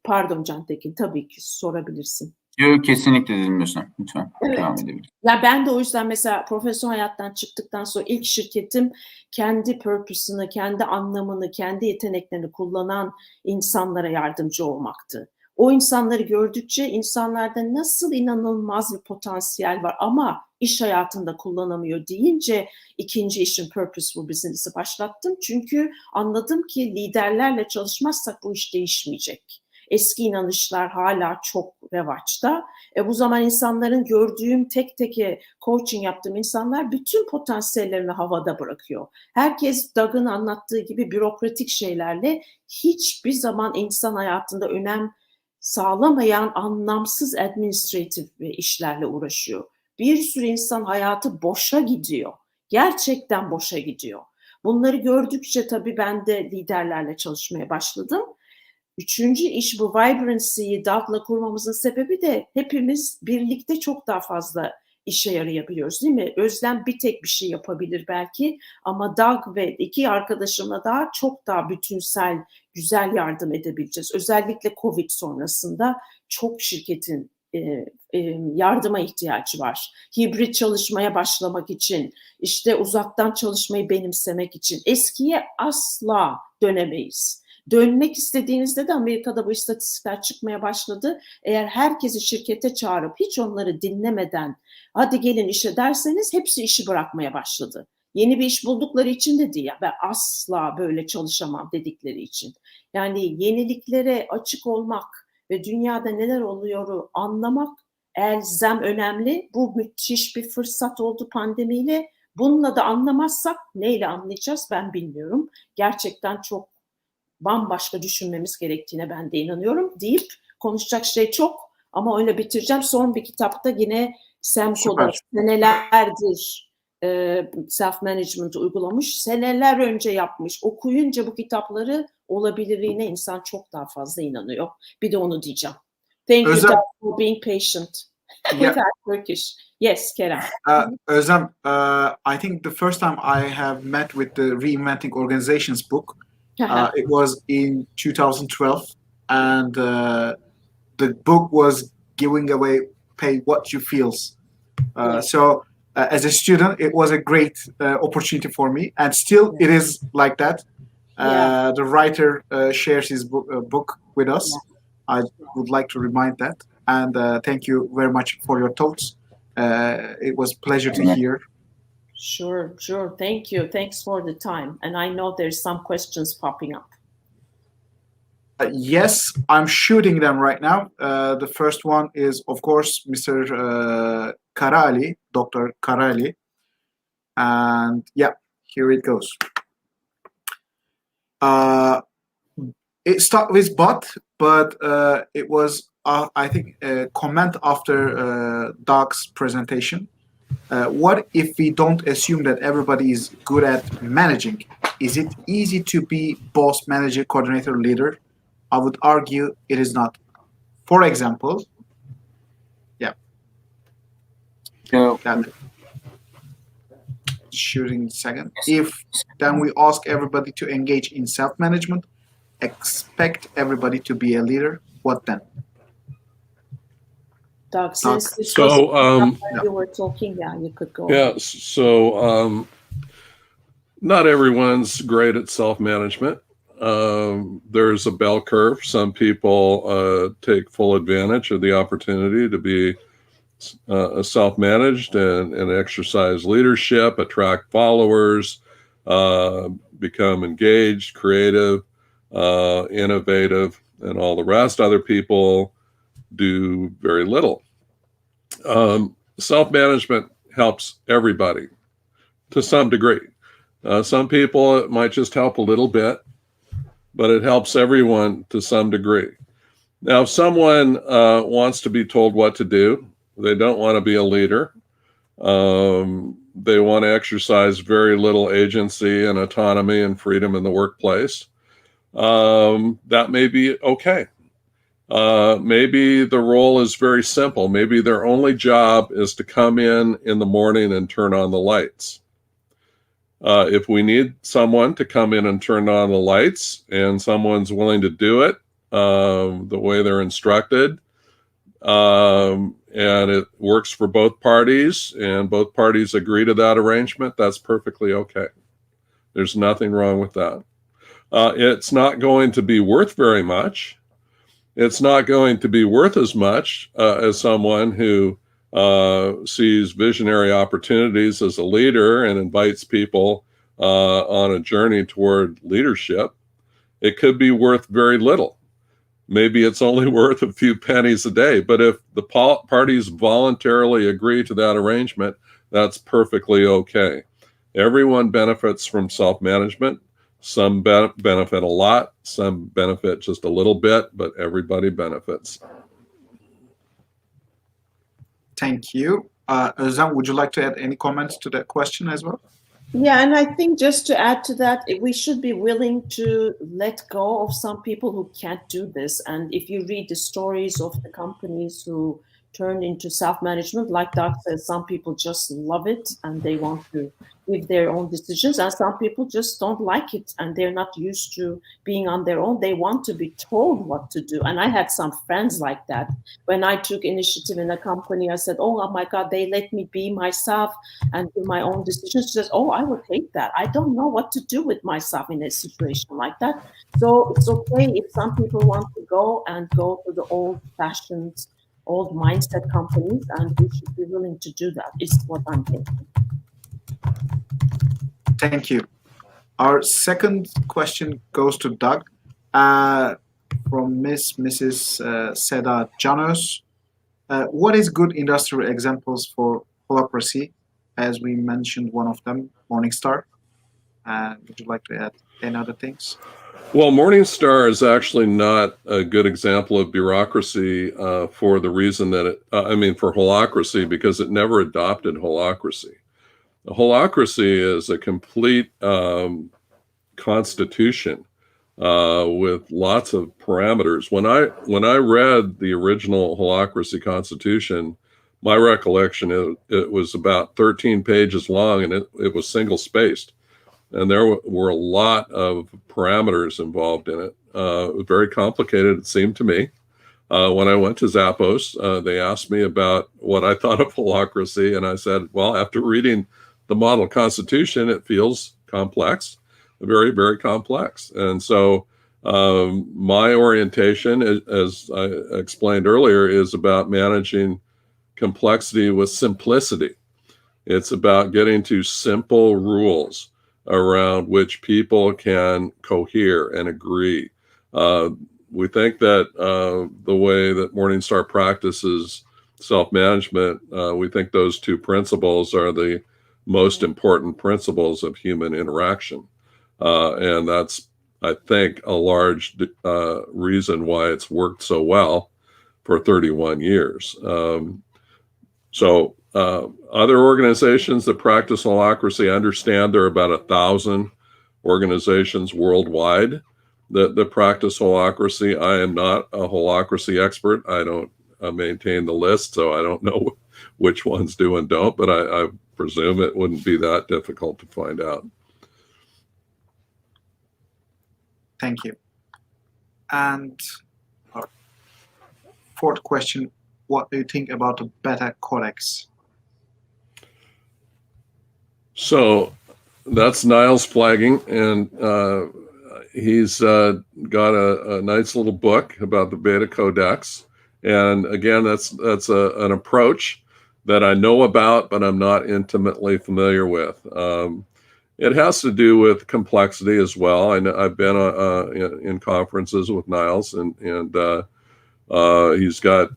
pardon Cantekin, tabii ki sorabilirsin. Yok, kesinlikle dinliyorsun. Lütfen Evet. devam edebiliriz. Ya ben de o yüzden mesela profesyonel hayattan çıktıktan sonra ilk şirketim kendi purpose'ını, kendi anlamını, kendi yeteneklerini kullanan insanlara yardımcı olmaktı. O insanları gördükçe insanlarda nasıl inanılmaz bir potansiyel var ama iş hayatında kullanamıyor deyince ikinci işim Purposeful Business'ı başlattım. Çünkü anladım ki liderlerle çalışmazsak bu iş değişmeyecek. Eski inanışlar hala çok revaçta. Bu zaman insanların gördüğüm tek coaching yaptığım insanlar bütün potansiyellerini havada bırakıyor. Herkes Doug'ın anlattığı gibi bürokratik şeylerle hiçbir zaman insan hayatında önem sağlamayan anlamsız administratif işlerle uğraşıyor. Bir sürü insan hayatı boşa gidiyor. Gerçekten boşa gidiyor. Bunları gördükçe tabii ben de liderlerle çalışmaya başladım. Üçüncü iş bu vibrancy'yi Doug'la kurmamızın sebebi de hepimiz birlikte çok daha fazla işe yarayabiliyoruz değil mi? Özlem bir tek bir şey yapabilir belki ama Doug ve iki arkadaşımla daha çok daha bütünsel, güzel yardım edebileceğiz. Özellikle Covid sonrasında çok şirketin yardıma ihtiyacı var. Hibrit çalışmaya başlamak için, işte uzaktan çalışmayı benimsemek için eskiye asla dönemeyiz. Dönmek istediğinizde de Amerika'da bu istatistikler çıkmaya başladı. Eğer herkesi şirkete çağırıp hiç onları dinlemeden hadi gelin işe derseniz hepsi işi bırakmaya başladı. Yeni bir iş buldukları için de değil. Ben asla böyle çalışamam dedikleri için. Yani yeniliklere açık olmak ve dünyada neler oluyor anlamak elzem önemli. Bu müthiş bir fırsat oldu pandemiyle. Bununla da anlamazsak neyle anlayacağız ben bilmiyorum. Gerçekten çok bambaşka düşünmemiz gerektiğine ben de inanıyorum deyip konuşacak şey çok ama öyle bitireceğim. Son bir kitapta yine Sam Codex senelerdir self-management uygulamış. Seneler önce yapmış. Okuyunca bu kitapları olabilirliğine insan çok daha fazla inanıyor. Bir de onu diyeceğim. Thank you for being patient with our Turkish. Yes, Kerem. Özlem, I think the first time I have met with the Reinventing Organizations book, it was in 2012, and the book was giving away pay what you feels. So as a student, it was a great opportunity for me, and still it is like that. The writer shares his book with us. I would like to remind that, and thank you very much for your thoughts. It was a pleasure to hear. Sure. Thank you. Thanks for the time. And I know there's some questions popping up. Yes, I'm shooting them right now. The first one is, of course, Mr. Karali, Dr. Karali. And yeah, here it goes. It started with but it was, I think, a comment after Doc's presentation. What if we don't assume that everybody is good at managing? Is it easy to be boss, manager, coordinator, leader? I would argue it is not. For example, shooting second. If then we ask everybody to engage in self-management, expect everybody to be a leader, what then? Doug, since this you were talking, you could go. Yeah, so not everyone's great at self-management. There's a bell curve. Some people take full advantage of the opportunity to be self-managed and exercise leadership, attract followers, become engaged, creative, innovative, and all the rest. Other people do very little. Self-management helps everybody to some degree. Some people, it might just help a little bit, but it helps everyone to some degree. Now, if someone wants to be told what to do, they don't want to be a leader, they want to exercise very little agency and autonomy and freedom in the workplace, that may be okay. Maybe the role is very simple. Maybe their only job is to come in the morning and turn on the lights. If we need someone to come in and turn on the lights and someone's willing to do it the way they're instructed, and it works for both parties and both parties agree to that arrangement, that's perfectly okay. There's nothing wrong with that. It's not going to be worth very much. It's not going to be worth as much as someone who sees visionary opportunities as a leader and invites people on a journey toward leadership. It could be worth very little. Maybe it's only worth a few pennies a day. But if the parties voluntarily agree to that arrangement, that's perfectly okay. Everyone benefits from self-management. Some benefit a lot, some benefit just a little bit, but everybody benefits. Thank you. Özlem, would you like to add any comments to that question as well? Yeah, and I think just to add to that, we should be willing to let go of some people who can't do this. And if you read the stories of the companies who turned into self-management, like Doug says, some people just love it and they want to give their own decisions, and some people just don't like it and they're not used to being on their own. They want to be told what to do. And I had some friends like that. When I took initiative in a company, I said, oh my God, they let me be myself and do my own decisions. She says, oh, I would hate that. I don't know what to do with myself in a situation like that. So it's okay if some people want to go to the old-fashioned, old mindset companies, and we should be willing to do that, is what I'm thinking. Thank you. Our second question goes to Doug from Mrs. Seda Janos. What is good industrial examples for Holacracy? As we mentioned, one of them, Morningstar. Would you like to add any other things? Well, Morningstar is actually not a good example of bureaucracy for the reason that for Holacracy, because it never adopted Holacracy. The Holacracy is a complete constitution with lots of parameters. When I read the original Holacracy Constitution, my recollection is it was about 13 pages long, and it was single spaced. And there were a lot of parameters involved in it. It was very complicated, it seemed to me. When I went to Zappos, they asked me about what I thought of Holacracy, and I said, well, after reading the model constitution, it feels complex, very, very complex. And so my orientation, as I explained earlier, is about managing complexity with simplicity. It's about getting to simple rules around which people can cohere and agree. We think that the way that Morningstar practices self-management, we think those two principles are the most important principles of human interaction. And that's, I think, a large reason why it's worked so well for 31 years. Other organizations that practice Holacracy understand there are about 1,000 organizations worldwide that practice Holacracy. I am not a Holacracy expert. I don't maintain the list, so I don't know which ones do and don't, but I presume it wouldn't be that difficult to find out. Thank you. And our fourth question, what do you think about the beta Codex? So that's Niles flagging, and he's got a nice little book about the beta Codex. And again, that's an approach that I know about, but I'm not intimately familiar with. It has to do with complexity as well. I've been in conferences with Niles, and he's got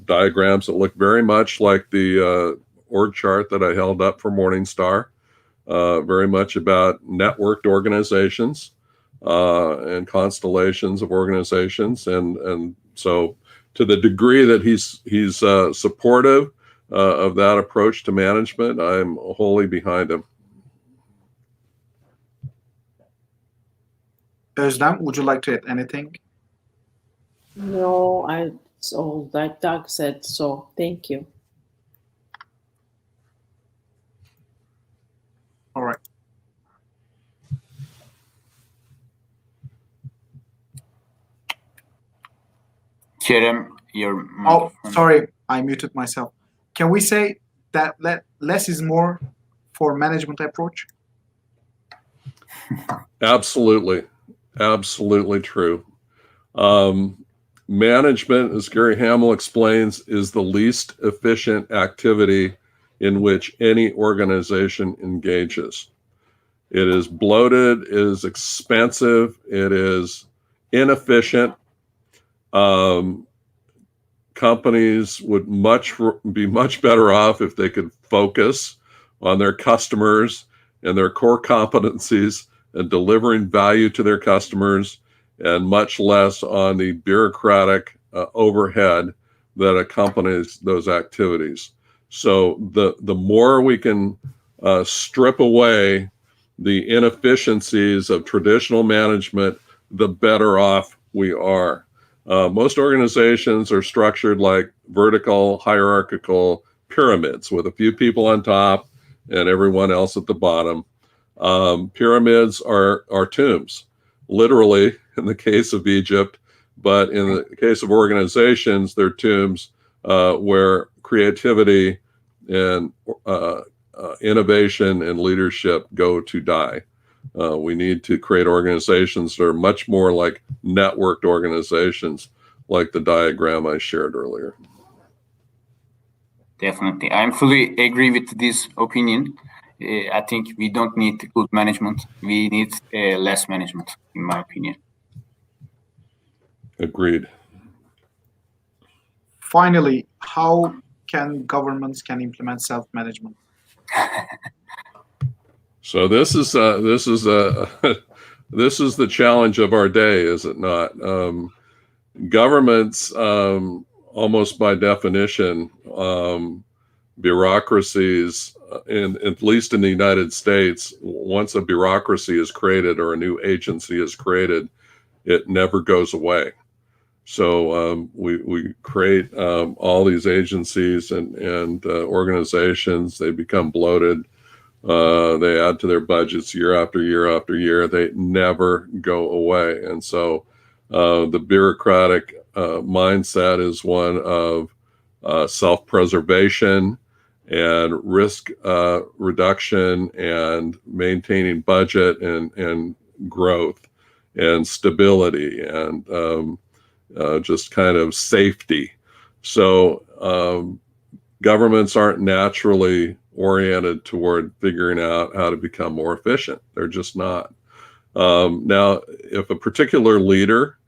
diagrams that look very much like the org chart that I held up for Morningstar, very much about networked organizations and constellations of organizations. And so to the degree that he's supportive of that approach to management, I'm wholly behind him. Özlem, would you like to add anything? No, it's all like Doug said. So thank you. All right. Kerem, your Oh, microphone. sorry, I muted myself. Can we say that less is more for management approach? Absolutely. Absolutely true. Management, as Gary Hamel explains, is the least efficient activity in which any organization engages. It is bloated, it is expensive, it is inefficient. Companies would be much better off if they could focus on their customers and their core competencies and delivering value to their customers, and much less on the bureaucratic overhead that accompanies those activities. So the more we can strip away the inefficiencies of traditional management, the better off we are. Most organizations are structured like vertical hierarchical pyramids with a few people on top and everyone else at the bottom. Pyramids are tombs, literally in the case of Egypt, but in the case of organizations, they're tombs where creativity and innovation and leadership go to die. We need to create organizations that are much more like networked organizations, like the diagram I shared earlier. Definitely. I'm fully agree with this opinion. I think we don't need good management. We need less management, in my opinion. Agreed. Finally, how can governments implement self-management? So this is this is the challenge of our day, is it not? Governments, almost by definition, bureaucracies, at least in the United States, once a bureaucracy is created or a new agency is created, it never goes away. So we create all these agencies and organizations. They become bloated. They add to their budgets year after year after year. They never go away. And so the bureaucratic mindset is one of self-preservation and risk reduction and maintaining budget and growth and stability and just kind of safety. So governments aren't naturally oriented toward figuring out how to become more efficient. They're just not. Now, if a particular leader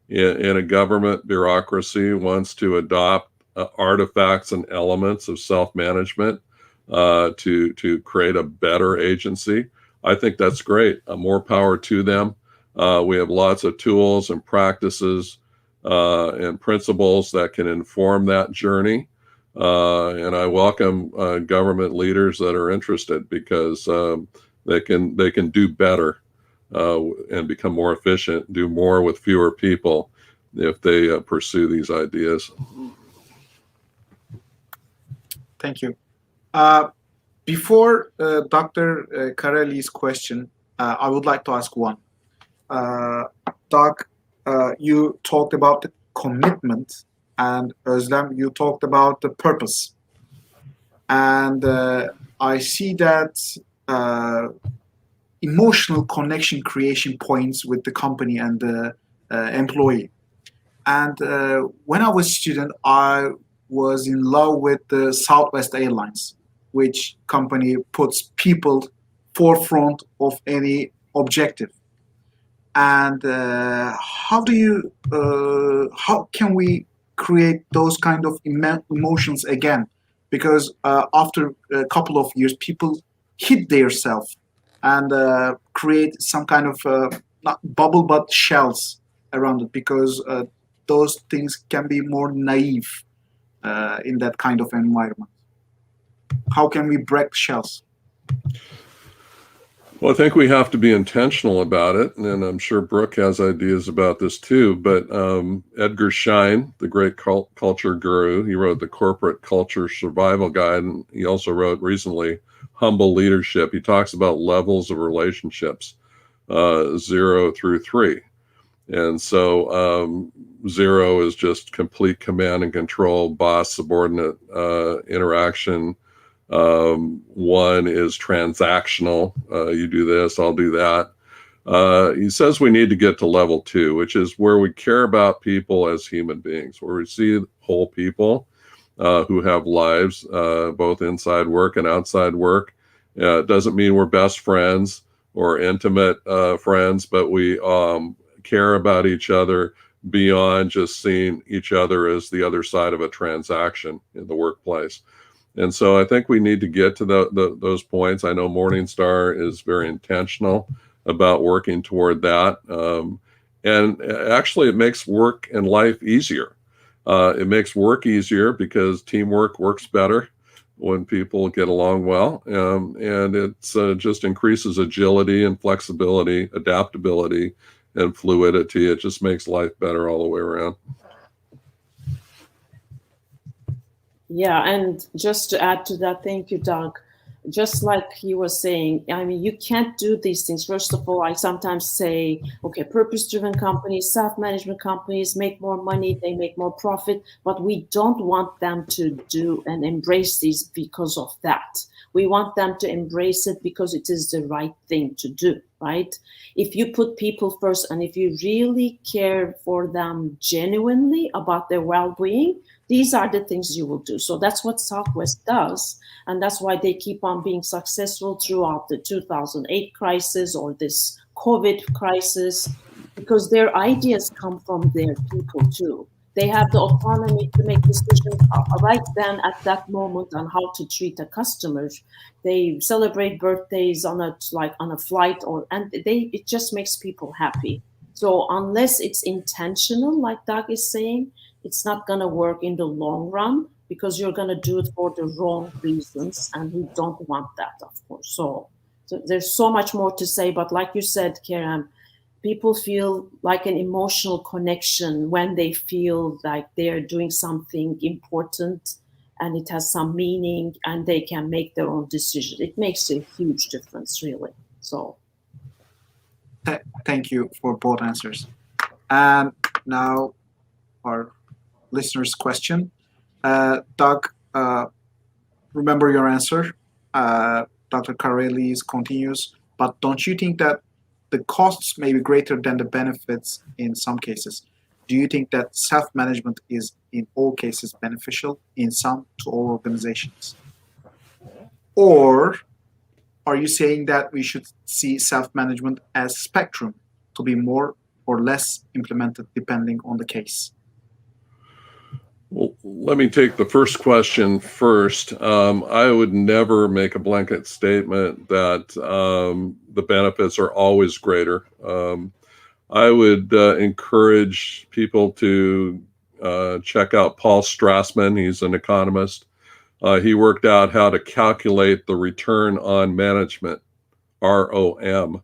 in a government bureaucracy wants to adopt artifacts and elements of self-management to create a better agency, I think that's great. More power to them. We have lots of tools and practices and principles that can inform that journey. And I welcome government leaders that are interested, because they can do better and become more efficient, do more with fewer people if they pursue these ideas. Thank you. Before Dr. Kareli's question, I would like to ask one. Doc, you talked about the commitment, and Özlem, you talked about the purpose. And I see that emotional connection creation points with the company and the employee. And when I was a student, I was in love with the Southwest Airlines, which company puts people forefront of any objective. And how can we create those kind of emotions again? Because after a couple of years, people hit their self and create some kind of not bubble but shells around it, because those things can be more naive in that kind of environment. How can we break shells? Well, I think we have to be intentional about it, and I'm sure Brooke has ideas about this too. But Edgar Schein, the great culture guru, he wrote the Corporate Culture Survival Guide, and he also wrote recently Humble Leadership. He talks about levels of relationships, 0 through 3. And so 0 is just complete command and control, boss-subordinate interaction. 1 is transactional. You do this, I'll do that. He says we need to get to level 2, which is where we care about people as human beings, where we see whole people who have lives, both inside work and outside work. It doesn't mean we're best friends or intimate friends, but we care about each other beyond just seeing each other as the other side of a transaction in the workplace. And so I think we need to get to those points. I know Morningstar is very intentional about working toward that. And actually, it makes work and life easier. It makes work easier because teamwork works better when people get along well. And it just increases agility and flexibility, adaptability, and fluidity. It just makes life better all the way around. Yeah, and just to add to that, thank you, Doug. Just like he was saying, I mean, you can't do these things. First of all, I sometimes say, okay, purpose-driven companies, self-management companies make more money, they make more profit, but we don't want them to do and embrace these because of that. We want them to embrace it because it is the right thing to do, right? If you put people first and if you really care for them genuinely about their well-being, these are the things you will do. So that's what Southwest does. And that's why they keep on being successful throughout the 2008 crisis or this COVID crisis, because their ideas come from their people too. They have the autonomy to make decisions right then at that moment on how to treat a customer. They celebrate birthdays on a flight, and it just makes people happy. So unless it's intentional, like Doug is saying, it's not going to work in the long run because you're going to do it for the wrong reasons, and we don't want that, of course. So there's so much more to say, but like you said, Kerem, people feel like an emotional connection when they feel like they're doing something important and it has some meaning and they can make their own decision. It makes a huge difference, really. So Thank you for both answers. And now our listener's question. Doug, remember your answer. Dr. Kareli's continues, but don't you think that the costs may be greater than the benefits in some cases? Do you think that self-management is in all cases beneficial in some to all organizations? Or are you saying that we should see self-management as spectrum to be more or less implemented depending on the case? Well, let me take the first question first. I would never make a blanket statement that the benefits are always greater. I would encourage people to check out Paul Strassman. He's an economist. He worked out how to calculate the return on management, ROM.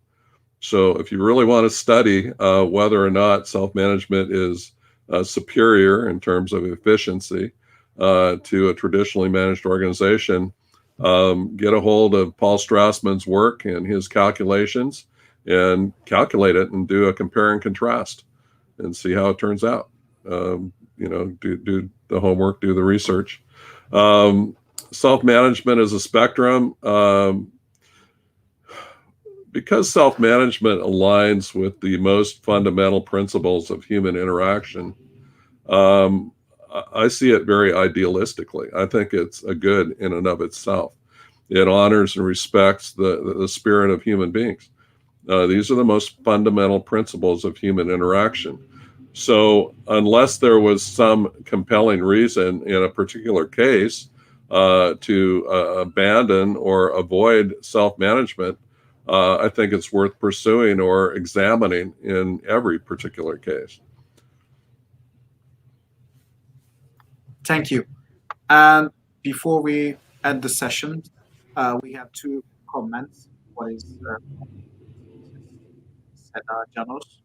So if you really want to study whether or not self-management is superior in terms of efficiency to a traditionally managed organization, get a hold of Paul Strassman's work and his calculations and calculate it and do a compare and contrast and see how it turns out. Do the homework, do the research. Self-management is a spectrum. Because self-management aligns with the most fundamental principles of human interaction, I see it very idealistically. I think it's a good in and of itself. It honors and respects the spirit of human beings. These are the most fundamental principles of human interaction. So unless there was some compelling reason in a particular case to abandon or avoid self-management, I think it's worth pursuing or examining in every particular case. Thank you. And before we end the session, we have two comments what is Janos.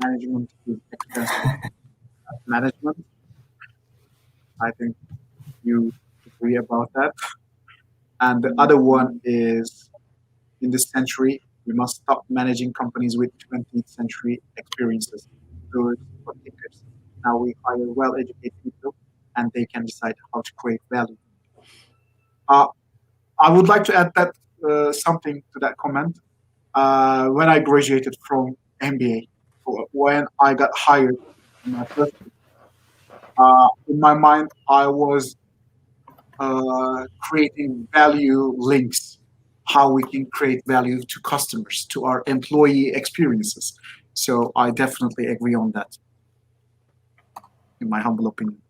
Management is expensive. Management, I think you agree about that. And the other one is in this century, we must stop managing companies with 20th century experiences. Those are thinkers. Now we hire well-educated people, and they can decide how to create value. I would like to add that something to that comment. When I graduated from MBA, when I got hired in my first, in my mind, I was creating value links, how we can create value to customers, to our employee experiences. So I definitely agree on that, in my humble opinion.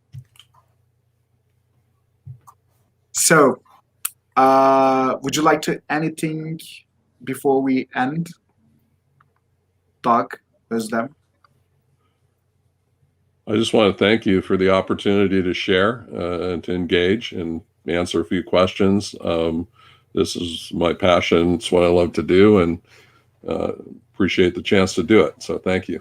So, would you like to anything before we end? Doug, Özlem? I just want to thank you for the opportunity to share and to engage and answer a few questions. This is my passion. It's what I love to do, and appreciate the chance to do it. So thank you.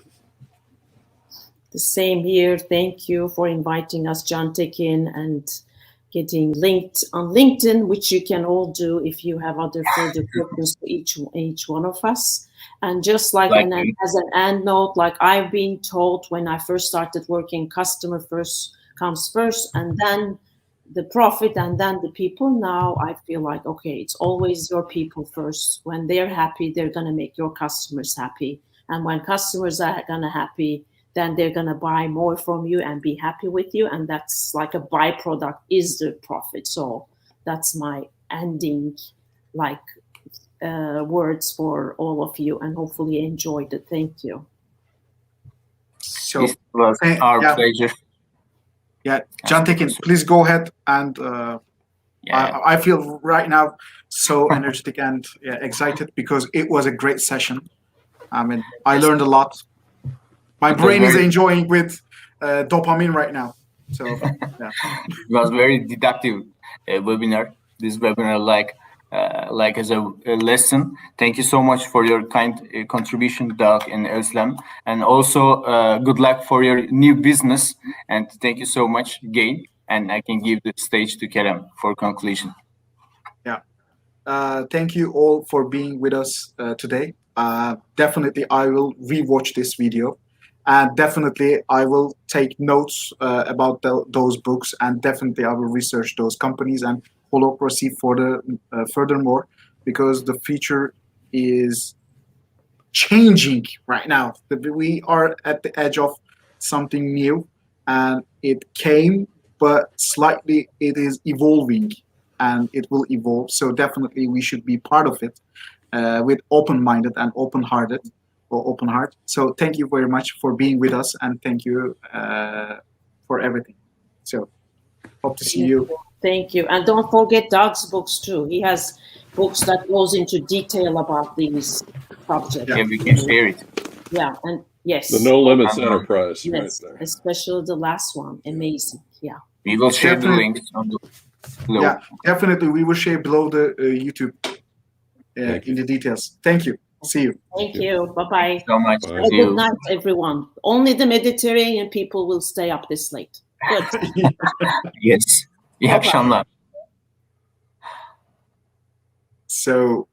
The same here. Thank you for inviting us, John Tekin, and getting linked on LinkedIn, which you can all do if you have other further questions for each one of us. And just like as an end note, like I've been told when I first started working, customer first comes first, and then the profit, and then the people. Now I feel like, okay, it's always your people first. When they're happy, they're going to make your customers happy. And when customers are going to happy, then they're going to buy more from you and be happy with you. And that's like a byproduct is the profit. So that's my ending, like, words for all of you, and hopefully you enjoyed it. Thank you. So it was our pleasure. Yeah, John Tekin, please go ahead. And I feel right now so energetic and excited because it was a great session. I mean, I learned a lot. My brain is enjoying with dopamine right now. So yeah, it was very deductive webinar. This webinar, like as a lesson. Thank you so much for your kind contribution, Doug and Özlem, and also good luck for your new business. And thank you so much again. And I can give the stage to Kerem for conclusion. Yeah, thank you all for being with us today. Definitely, I will rewatch this video, and definitely I will take notes about those books, and definitely I will research those companies and Holocracy for the furthermore, because the future is changing right now. We are at the edge of something new, and it came, but slightly it is evolving, and it will evolve. So definitely we should be part of it with open-minded and open-hearted or open heart. So thank you very much for being with us, and thank you for everything. So hope to see you. Thank you. And don't forget Doug's books too. He has books that goes into detail about these subjects. Yeah, we can share it. Yeah, and yes. The No Limits Enterprise, yes, right there. Especially the last one. Amazing. Yeah. We will share the links on the below. Yeah, definitely. We will share below the YouTube in the details. Thank you. See you. Thank you. Bye-bye. So much. Bye. Good night, everyone. Only the Mediterranean people will stay up this late. Good. Yes. İyi akşamlar. So